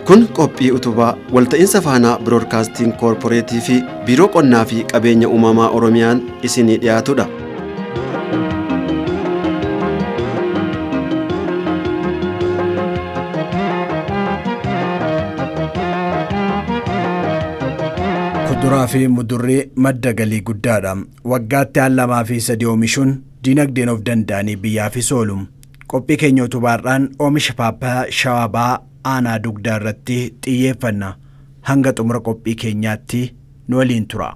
Kun qophii utubaa walta'iinsa faanaa Broadcasting Corporative fi Biiroo Qonnaa fi Qabeenya Uumamaa Oromiyaan isinii dhiyaatudha. Kuduraa fi mudurrii madda galii guddaadha. Waggaatti al 2 fi 3 oomishuun dinagdeen of danda'anii biyyaafis oolu. Qophii keenya utubaadhaan oomisha paappayaa Shawaa Bahaa aanaa dugdaa irratti xiyyeeffanna. Hanga xumura qophii keenyaatti nu waliin tura.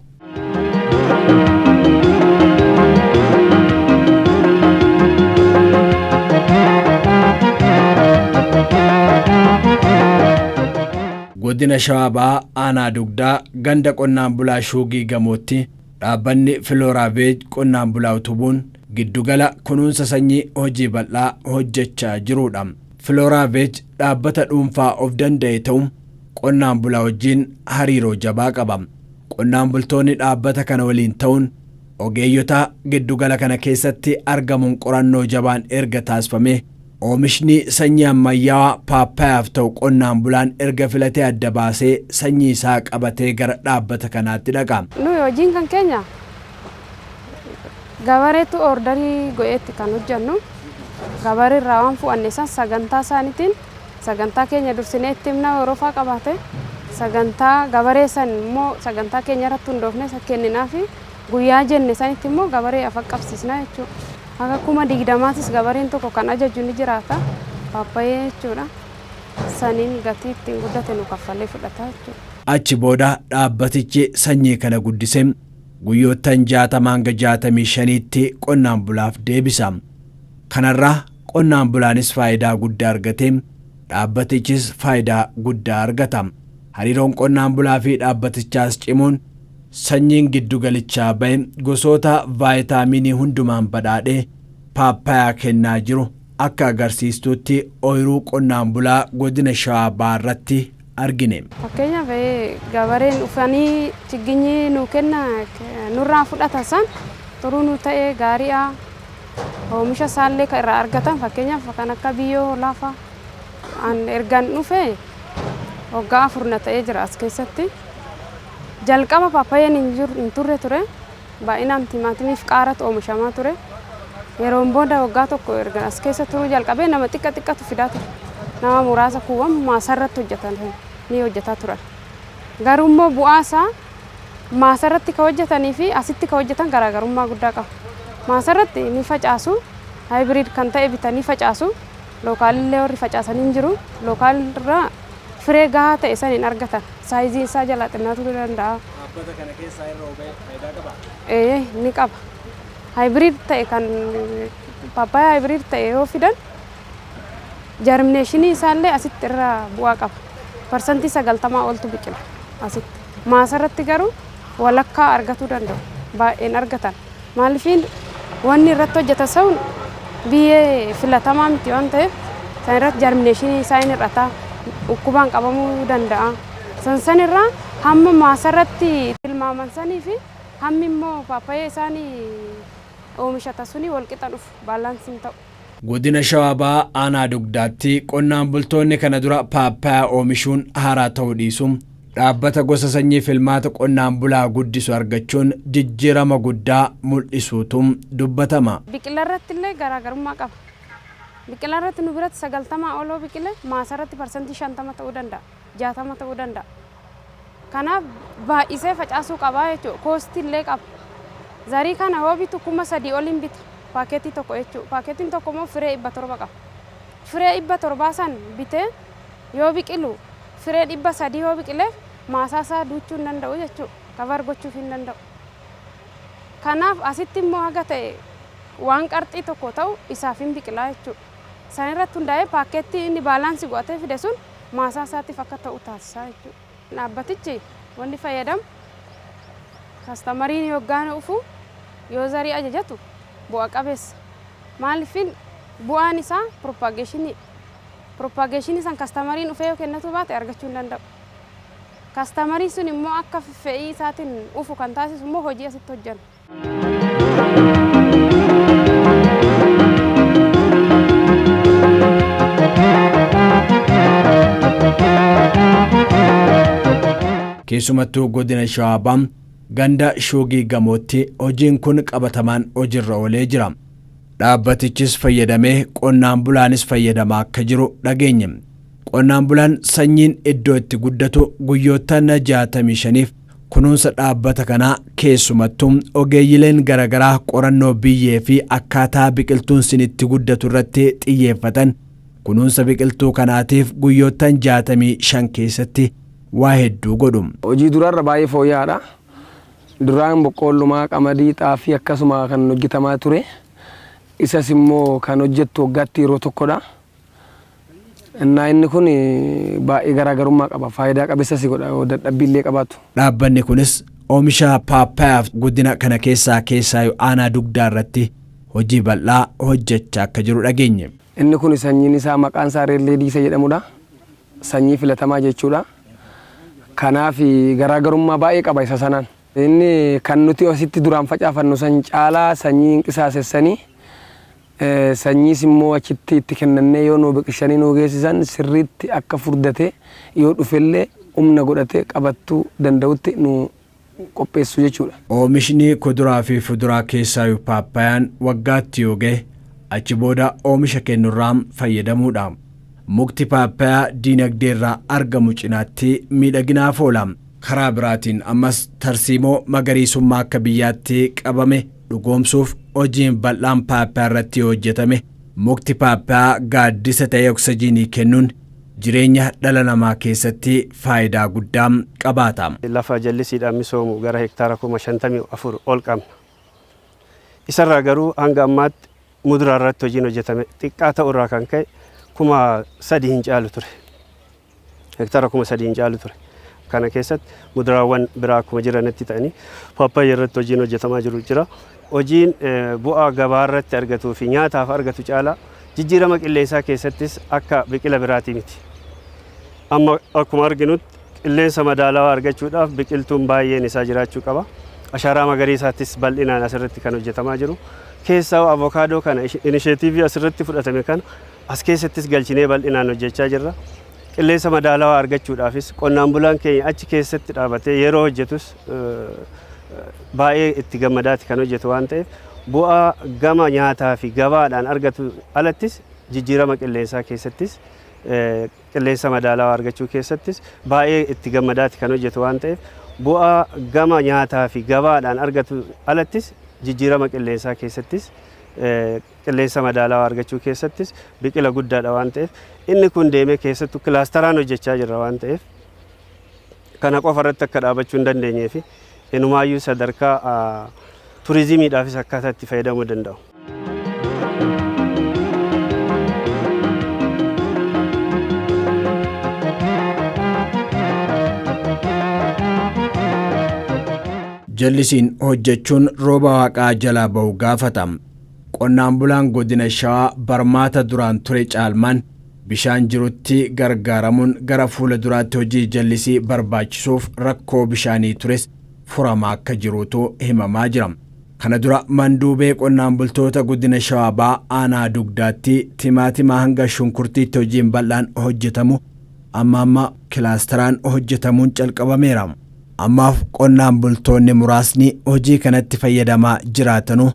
Godina Shawaa Bahaa aanaa dugdaa ganda qonnaan bulaa Shuugii Gamootti dhaabbanni Filooraavej qonnaan bulaa utubuun giddugala kunuunsa sanyii hojii bal'aa hojjechaa jirudha. Filooraavej dhaabbata dhuunfaa of danda'e ta'uun qonnaan bulaa wajjin hariiroo jabaa qaba. Qonnaan bultoonni dhaabbata kana waliin ta'uun ogeeyyota giddugala kana keessatti argamuun qorannoo jabaan erga taasifame oomishni sanyii ammayyaawaa paappayaaf ta'u qonnaan bulaan erga filatee adda baasee sanyii isaa qabatee gara dhaabbata kanaatti dhaqa. Nu hojiin kan keenya gabareetu ordarii go'eetti kan hojjennu. Gabarii irraa waan fu'anne san sagantaa isaaniitiin sagantaa keenya dursinee itti himna Awurooppaa qabaate sagantaa gabaree san immoo sagantaa keenya irratti hundoofne isa kenninaa fi guyyaa jenne sanitti immoo gabaree afa qabsiisna jechuudha. Akka 20,000 gabareen tokko kan ajaju ni jiraata paappayyee jechuudha. Saniin gatii ittiin guddate nu kaffallee fudhata jechuudha. Achi booda dhaabbatichi sanyii kana guddisee guyyoottan 60 hanga 65tti qonnaan bulaaf deebisa. Kanarraa qonnaan bulaanis faayidaa guddaa argate dhaabbatichis faayidaa guddaa argata. Hariiroon qonnaan bulaa fi dhaabbatichaas cimuun sanyiin giddugalichaa ba'e gosoota vaayitaaminii hundumaan badhaadhee paappayaa kennaa jiru akka agarsiistutti ooyiruu qonnaan bulaa godina Shawaa Bahaa irratti argine. Fakkeenyaaf gabareen dhufanii chigginyii nu kenna nurraa fudhata san turuu nu ta'ee gaariidha. Oomisha isaallee kan irraa argatan fakkeenyaaf kan akka biyyoo lafa ergan dhufe waggaa 4 ta'ee jira as keessatti. Jalqaba paappayyeen hin turre ture baay'inaan timaatimiif qaaratu oomishamaa ture. Yeroon booda waggaa tokko erga as keessa turuu jalqabee nama xiqqatu fidaa ture. Nama muraasa kuuwwan maasarratti hojjetan ni hojjetaa turan. Garuu immoo bu'aa isaa maasarratti ka hojjetanii fi asitti ka hojjetan garaagarummaa guddaa qaba. Maasarratti ni facaasu hybrid kan ta'e bitanii facaasu lookaalillee warri facaasanii hin jiru lookaalirraa firee gahaa ta'e san hin argatan saayizii isaa jalaa xinnaatu danda'a. Dhaabbata kana keessaa irra hubee faayidaa qaba? Ni qaba. Hybrid ta'e kan paappayaa hybrid ta'e yoo fidan jarmineeshinii isaallee asitti irraa bu'aa qaba. Parsantii 90 oltu biqila asitti. Maasarratti garuu walakkaa argatuu danda'u baay'een argatan. Maaliifin wanni irratti hojjeta sa'uun biyyee filatamaa miti waan ta'eef san irratti jarmineeshinii isaa hin hir'ata dhukkubaan qabamuu danda'a. San irraa hamma maasarratti tilmaaman sanii fi hammi immoo paappayyee isaanii oomishata suni walqixa dhufu baalaansiin ta'u. Godina Shawaa Bahaa aanaa dugdaatti qonnaan bultoonni kana dura paappayaa oomishuun haaraa ta'uu dhiisuun dhaabbata gosa sanyii filmaata qonnaan bulaa guddisu argachuun jijjiirama guddaa mul'isuutu dubbatama. Biqila irratti illee garaagarummaa qaba. Biqila irratti nu biratti 90 oloo biqile maasarratti parsantii 50 ta'uu danda'a 60 ta'uu danda'a. Kanaaf baay'isee facaasuu qabaa jechuudha. Koosti illee qaba. Zarii kana yoo bitu 3,000 oliin bita paaketii tokko jechuudha. Paaketiin tokko immoo firee 700 qaba. Firee 700 san bitee yoo biqilu firee 300 yoo biqile maasaasaa duuchuu hin danda'u jechuudha. Kabar gochuuf hin danda'u. Kanaaf asitti immoo haga ta'e waan qarxii tokko ta'u isaaf hin biqilaa jechuudha. San irratti hundaa'ee paaketii inni baalaansii godhatee fide sun maasaasaatiif akka ta'u taasisaa jechuudha. Dhaabbatichi wanni fayyadamu kastamariin yoggaan dhufu yoo zarii ajajatu bu'a qabeessa. Maaliifin bu'aan isaa propaageeshinii. Propaageeshinii san kastamariin dhufee yoo kennatu baate argachuu hin danda'u. Kastamariin sun immoo akka fe'ii isaatiin dhufu kan taasisu immoo hojii asitti hojjenna. keessumattuu godina Shawaa Bahaa ganda Shuugii Gamootti hojiin kun qabatamaan hojiirra oolee jira. Dhaabbatichis fayyadamee qonnaan bulaanis fayyadamaa akka jiru dhageenye. Qonnaan bulaan sanyiin iddoo itti guddatu guyyoottan 65f kunuunsa dhaabbata kanaa keessumattuu ogeeyyileen garagaraa qorannoo biyyee fi akkaataa biqiltuun sun itti guddatu irratti xiyyeeffatan kunuunsa biqiltuu kanaatiif guyyoottan 65 keessatti waa hedduu godhu. Hojii duraarra baay'ee fooyya'aadha. Duraan boqqoollumaa, qamadii, xaafii akkasuma kan hojjetamaa ture. Isas immoo kan hojjettu waggaatti yeroo tokkodha. Inni kun baay'ee garaagarummaa qaba. Faayidaa qabeessas godha dadhabbiillee qabaatu. Dhaabbanni kunis oomisha paappaayyaaf guddina kana keessaa aanaa dugdaa irratti hojii bal'aa hojjechaa akka jiru dhageenye. Inni kun sanyiin isaa maqaan isaa reellee diisa jedhamudha. Sanyii filatamaa jechuudha. Kanaaf garaagarummaa baay'ee qaba isa sanaan. Inni kan nuti asitti duraan facaafannu san caalaa sanyii qisaasessanii sanyiis immoo achitti itti kennannee yoo nu biqilchanii nu geessisan sirriitti akka furdate yoo dhufellee humna godhatee qabattuu danda'utti nu qopheessu jechuudha. Oomishni kuduraa fi fuduraa keessaa paappaayyaan waggaatti yoo ga'e achi booda oomisha kennurraa fayyadamuudha. Mukti paappaayyaa diinagdee irraa argamu cinaatti miidhaginaaf oola. Karaa biraatiin ammas tarsiimoo magariisummaa akka biyyaatti qabame dhugoomsuuf hojiin bal'aan paappaayyaa irratti hojjetame mukti paappaayyaa gaaddisa ta'ee oksijiinii kennuun jireenya dhala namaa keessatti faayidaa guddaa qabaata. Lafa jallisiidhaan misoomu gara hektaara 54 ol qabna. Isarraa garuu hanga ammaatti muduraa irratti hojiin hojjetame xiqqaa ta'uu irraa kan ka'e 3,000 hin caalu ture. Hektaara 3,000 hin caalu ture. Kana keessatti muduraawwan biraa akkuma jiranitti ta'anii paappaayyaa irratti hojiin hojjetamaa jira. Hojiin bu'aa gabaa irratti argatuu fi nyaataaf argatu caalaa jijjiirama qilleensaa keessattis akka biqila biraatii miti. Amma akkuma arginutti qilleensa madaalawaa argachuudhaaf biqiltuun baay'een isaa jiraachuu qaba. Ashaaraa magariisaattis bal'inaan asirratti kan hojjetamaa jiru. Keessaa avokaadoo kana inisheetiivii asirratti fudhatame kana as keessattis galchinee bal'inaan hojjechaa jirra. Qilleensa madaalawaa argachuudhaafis qonnaan bulaan keenya achi keessatti dhaabatee yeroo hojjetus baay'ee itti gammadaati kan hojjetu waan ta'eef bu'aa gama nyaataa fi gabaadhaan argatu alattis jijjiirama qilleensaa keessattis qilleensa madaalawaa argachuu keessattis baay'ee itti gammadaati kan hojjetu waan ta'eef bu'aa gama nyaataa fi gabaadhaan argatu alattis jijjiirama qilleensaa keessattis qilleensa madaalawaa argachuu keessattis biqila guddaadha waan ta'eef inni kun deemee keessattuu kilaasteraan hojjechaa jirra waan ta'eef kana qofa irratti akka dhaabachuu hin dandeenyee fi inumaayyuu sadarkaa turizimiidhaafis akkaataa itti fayyadamuu danda'u. Jallisiin hojjechuun rooba waaqaa jalaa ba'u gaafata. Qonnaan bulaan godina Shawaa barmaata duraan ture caalmaan bishaan jirutti gargaaramuun gara fuula duraatti hojii jallisii barbaachisuuf rakkoo bishaanii tures furamaa akka jirutu himamaa jira. Kana dura manduubee qonnaan bultoota godina Shawaa Bahaa aanaa dugdaatti timaatimaa hanga shunkurtiitti hojiin bal'aan hojjetamu amma kilaasteraan hojjetamuun calqabameera. Ammaaf qonnaan bultoonni muraasni hojii kanatti fayyadamaa jiraatanu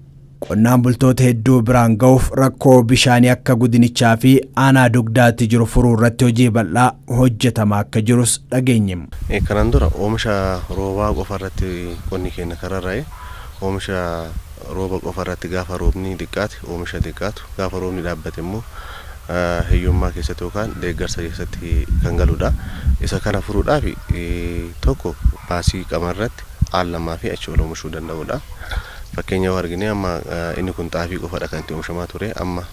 qonnaan bultoota hedduu biraan ga'uuf rakkoo bishaanii akka gudinichaa fi aanaa dugdaatti jiru furuu irratti hojii bal'aa hojjetamaa akka jirus dhageenye. Kanaan dura oomisha roobaa qofa irratti qonni keenya kararraa'e oomisha rooba qofa irratti gaafa roobni xiqqaate oomisha xiqqaatu gaafa roobni dhaabbate immoo hiyyummaa keessatti yookaan deeggarsa keessatti kan galudha. Isa kana furuudhaaf tokko baasii qamarratti aalamaa fi achi ol oomishuu danda'udha. Fakkeenyaaf argine amma inni kun xaafii qofaadha kan itti oomishamaa ture amma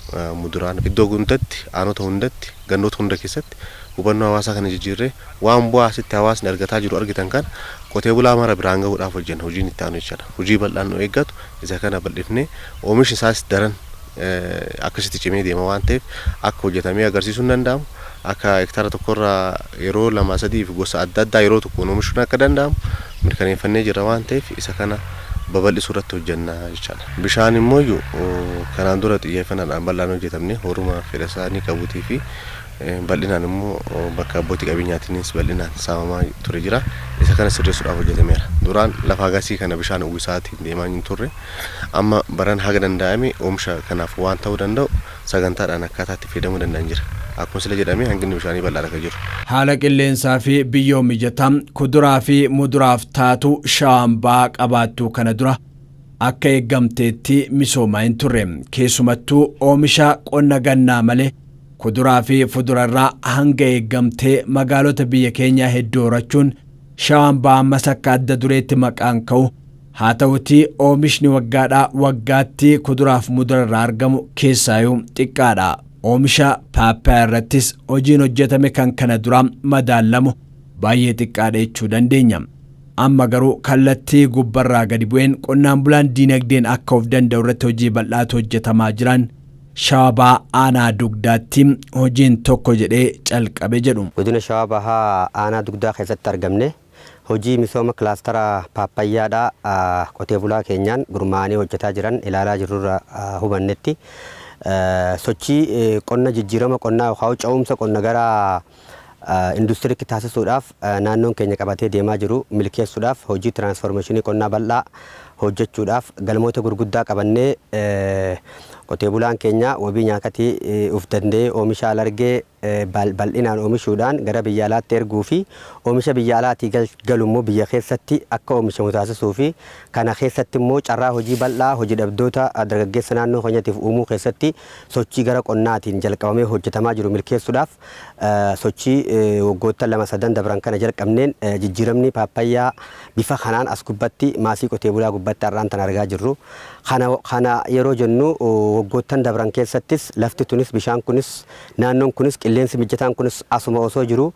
muduraan iddoo hundatti aanota hundatti gandoota hunda keessatti hubannoo hawaasaa kana jijjiirree waan bu'aa asitti hawaasni argataa jiru argitan kan qotee bulaa mara biraan gahuudhaaf hojjenna hojiin itti aanu jechuudha. Hojii bal'aan nu eeggatu isa kana bal'ifnee oomishi isaas daran akkasitti cimee deema waan ta'eef akka hojjetamee agarsiisuun danda'amu akka hektaara tokkorraa yeroo 2-3 gosa adda addaa yeroo tokkoon oomishuun akka danda'amu mirkaneeffannee jira waan ta'eef isa kana babal'isuu irratti hojjenna jechuudha. Bishaan immoo kanaan dura xiyyeeffannaadhaan bal'aan hojjetamne horuma fedha isaanii qabuutii fi bal'inaan immoo bakka abbootii qabeenyaatiinis bal'inaan saamamaa ture jira. Isa kana sirreessuudhaaf hojjetameera. Duraan lafa agasii kana bishaan uwwisaatiin deemaa hin turre. Amma baran haga danda'ame oomisha kanaaf waan ta'uu danda'u sagantaadhaan akkaataatti fayyadamuu danda'an jira. Akkuma sila jedhamee hanqinni bishaanii bal'aadha kan jiru. Haala qilleensaa fi biyyoo mijataa kuduraa fi muduraaf taatu Shawaan Bahaa qabaattuu kana dura akka eeggamteetti misoomaa hin turre. Keessumattuu oomisha qonna gannaa malee kuduraa fi fudurarraa hanga eeggamtee magaalota biyya keenyaa hedduu horachuun Shawaan Bahaa ammas akka adda dureetti maqaan ka'u. Haa ta'utii oomishni waggaadhaa waggaatti kuduraaf mudurarraa argamu keessaayyuu xiqqaadha. Oomisha paappaayyaa irrattis hojiin hojjetame kan kana dura madaalamu baay'ee xiqqaadha jechuu dandeenya. Amma garuu kallattii gubbarraa gadi bu'een qonnaan bulaan diinagdeen akka of danda'u irratti hojii bal'aatu hojjetamaa jiran Shawaa Bahaa aanaa dugdaatti hojiin tokko jedhee calqabe jedhu. Godina Shawaa Bahaa aanaa dugdaa keessatti argamne hojii misooma kilaastara paappaayyaadhaa qotee bulaa keenyaan gurmaa'anii hojjetaa jiran ilaalaa jirrurra hubannetti. Sochii qonna jijjiirama qonnaa yookaan ca'umsa qonna gara industiriitti taasisuudhaaf naannoon keenya qabatee deemaa jiru milkeessuudhaaf hojii tiraansformeeshinii qonnaa bal'aa hojjechuudhaaf galmoota gurguddaa qabannee qotee bulaan keenya wabii nyaatatii uf danda'ee oomisha alargee bal'inaan oomishuudhaan gara biyya alaatti erguu fi oomisha biyya alaatii galu immoo biyya keessatti akka oomishamu taasisuu fi kana keessatti immoo carraa hojii bal'aa hojii dhabdoota dargaggeessa naannoo keenyaatiif uumuu keessatti sochii gara qonnaatiin jalqabamee hojjetamaa jiru milkeessuudhaaf sochii waggoota 2-3 dabran kana jalqabneen jijjiiramni paappaayyaa bifa kanaan as gubbatti maasii qotee bulaa gubbatti har'aan tan argaa jirru. Kana yeroo jennu waggoottan dabran keessattis lafti tunis bishaan kunis naannoon kunis qilleensi mijataan kunis asuma osoo jiru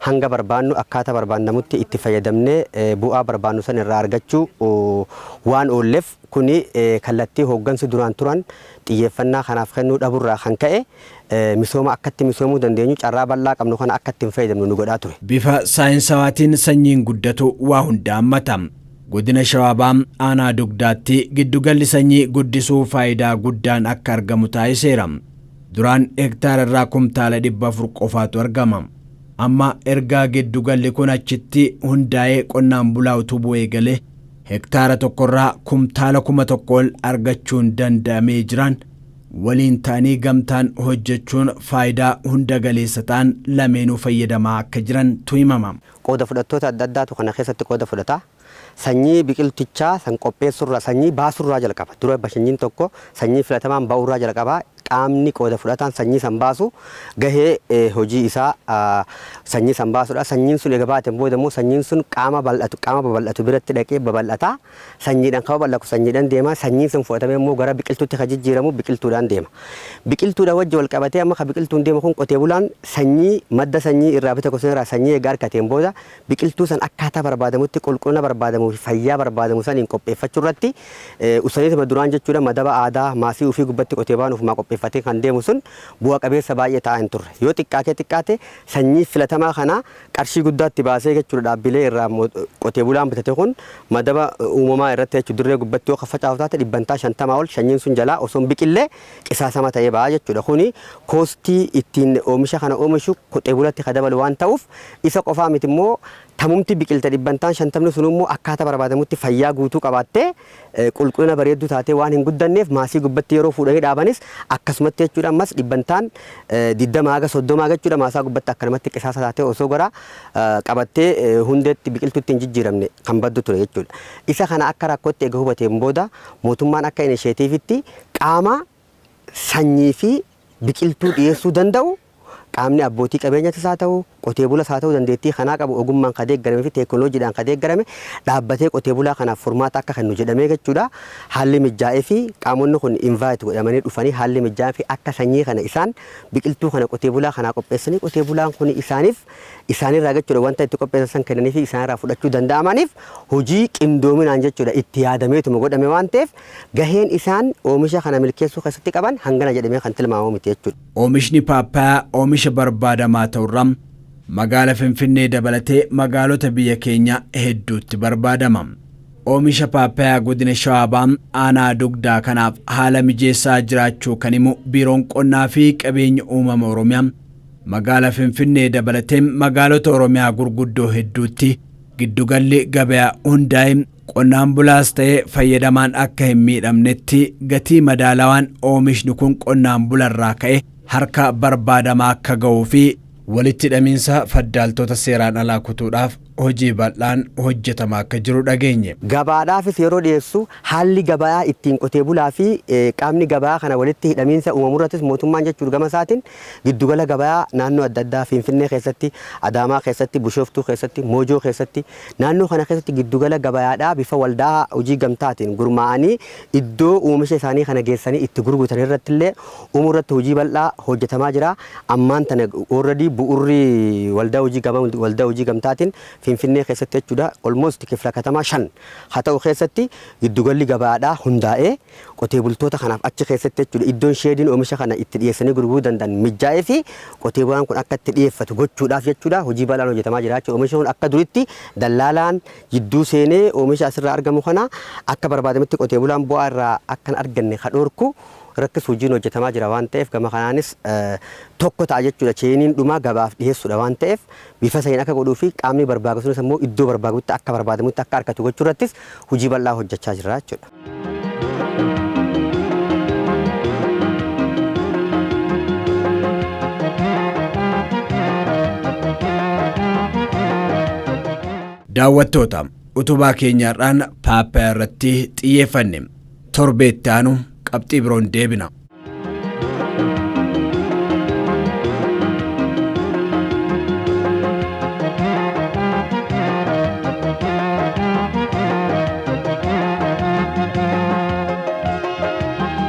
hanga barbaannu akkaataa barbaannamutti itti fayyadamnee bu'aa barbaannu san irraa argachuu waan oolleef kuni kallattii hooggansi duraan turan xiyyeeffannaa kanaaf kennuu dhaburraa kan ka'e misooma akkatti misoomuu dandeenyu carraa bal'aa qabnu kana akkatti hin fayyadamnu nu godhaa ture. Bifa saayinsawaatiin sanyiin guddatu waa hunda hammata. Godina Shawaa Bahaa aanaa dugdaatti giddugalli sanyii guddisuu faayidaa guddaan akka argamu taasiseera. Duraan hektaara irraa kumtaala 400 qofaatu argama. Amma ergaa giddugalli kun achitti hundaa'ee qonnaan bulaa utubuu eegale hektaara tokkorraa kumtaala 1,000 ol argachuun danda'amee jiran waliin ta'anii gamtaan hojjechuun faayidaa hunda galeessa ta'an lameenuu fayyadamaa akka jiran himama. Qooda fudhattoota adda addaatu kana keessatti qooda fudhata. Sanyii biqiltichaa san qopheessurraa sanyii baasurraa jalqaba. Dura bashanyiin tokko sanyii filatamaan ba'urraa jalqaba. Qaamni qooda fudhataan sanyii san baasu gahee hojii isaa sanyii san baasudha. Sanyiin sun egaa baateen booda immoo sanyiin sun qaama babal'atu biratti dhaqee babal'ata. Sanyiidhaan kan babal'atu sanyiidhaan deema. Sanyiin sun fudhatamee immoo gara biqiltuutti kan jijjiiramu biqiltuudhaan deema. Biqiltuudha wajji wal qabatee amma kan biqiltuun deemu kun qotee bulaan sanyii madda sanyii irraa bita gosa irraa sanyii egaa argateen booda biqiltuu san akkaataa barbaadamutti qulqullina barbaadamu fi fayyaa barbaadamu saniin qopheeffachuu irratti usaniituma duraan jechuudha madaba aadaa maasii ofii gubbatti qotee baanuuf maa qopheeffatee kan deemu sun bu'a qabeessa baay'ee ta'aa hin turre. Yoo xiqqaate sanyii filatamaa kana qarshii guddaatti baasee jechuudha dhaabbilee irraa qotee bulaan bitate kun madaba uumamaa irratti jechuudha dirree gubbatti yoo facaafu taate 50 ol sanyiin sun jalaa osoo hin biqillee qisaasama ta'ee ba'a jechuudha. Kuni koostii ittiin oomisha kana oomishu qotee bulaatti kan dabalu waan ta'uuf isa qofaa miti immoo tamumti biqilta 50 sun immoo akkaataa barbaadamutti fayyaa guutuu qabaattee qulqullina bareedduu taatee waan hin guddanneef maasii gubbatti yeroo fuudhanii dhaabanis akkasumatti jechuudha ammas 20-30 jechuudha maasaa gubbatti akkanumatti qisaasa taatee osoo gara qabattee hundeetti biqiltuutti hin jijjiiramne kan baddu ture jechuudha. Isa kana akka rakkootti eega hubateen booda mootummaan akka inisheetiivitti qaama sanyii fi biqiltuu dhiyeessuu danda'u qaamni abbootii qabeenyatis haa ta'u qotee bulas haa ta'u dandeettii kanaa qabu ogummaan kan deeggarame fi teekinooloojiidhaan kan deeggarame dhaabbatee qotee bulaa kanaaf furmaata akka kennu jedhamee jechuudha. Haalli mijaa'ee fi qaamonni kun invaayit godhamanii dhufanii haalli mijaa'ee fi akka sanyii kana isaan biqiltuu kana qotee bulaa kanaa qopheessanii qotee bulaan kun isaanirraa jechuudha wanta itti qopheessan kennanii fi isaanirraa fudhachuu danda'amaniif hojii qindoominaan jechuudha itti yaadameetuma godhame waan ta'eef gaheen isaan oomisha kana milkeessuu keessatti qaban hangana jedhamee kan tilmaamamu miti jechuudha. Oomishni paappaayyaa oomisha barbaadamaa ta'urraa magaala Finfinnee dabalatee magaalota biyya keenya hedduutti barbaadama. Oomisha paappaayyaa godina Shawaa Bahaa aanaa dugdaa kanaaf haala mijeessaa jiraachuu kan himu biiroon qonnaa fi qabeenya uumama Oromiyaa Magaalaa Finfinnee dabalatee magaalota Oromiyaa gurguddoo hedduutti giddugalli gabayaa hundaa'e qonnaan bulaas ta'ee fayyadamaan akka hin miidhamnetti gatii madaalawaan oomishni kun qonnaan bularraa ka'e harka barbaadamaa akka ga'uu fi walitti hidhamiinsa faddaaltota seeraan alaa kutuudhaaf hojii bal'aan hojjetamaa akka jiru dhageenye. Gabaadhaafis yeroo dhiyeessu haalli gabaa ittiin qotee bulaa fi qaamni gabaa kana walitti hidhamiinsa uumamurrattis mootummaan jechuudha gama isaatiin giddugala gabaa naannoo adda addaa Finfinnee keessatti, Adaamaa keessatti, Bishooftuu keessatti, Moojoo keessatti naannoo kana keessatti giddugala gabaadhaa bifa waldaa hojii gamtaatiin gurmaa'anii iddoo oomisha isaanii kana geessanii itti gurguratan irratti illee uumurratti hojii bal'aa hojjetamaa jira. Ammaan tana already bu'urri waldaa hojii gamtaatiin Finfinnee keessatti jechuudha almost kifla katamaa 5 haa ta'u keessatti giddugalli gabaadhaa hundaa'ee qotee bultoota kanaaf achi keessatti jechuudha iddoon sheediin oomisha kana itti dhiyeessanii gurguruu danda'an mijaa'ee fi qotee bulaan kun akka itti dhiyeeffatu gochuudhaaf jechuudha hojii bal'aan hojjetamaa jira jechuudha. Oomisha kun akka duritti dallaalaan jidduu seenee oomisha asirraa argamu kana akka barbaadametti qotee bulaan bu'aa irraa akka hin arganne kadhoorku rakkis hojiin hojjetamaa jira waan ta'eef gama kanaanis tokko ta'a jechuudha. Cheeniin dhumaa gabaaf dhiyeessuudha waan ta'eef bifa saniin akka godhuu fi qaamni barbaachisuus immoo iddoo barbaadutti akka barbaadamutti akka argatu gochuu irrattis hojii bal'aa hojjechaa jira jechuudha. Daawwattoota utubaa keenyaarraan paappaayyaa irratti xiyyeeffanne torbeetti aanu qabxii biroon deebina.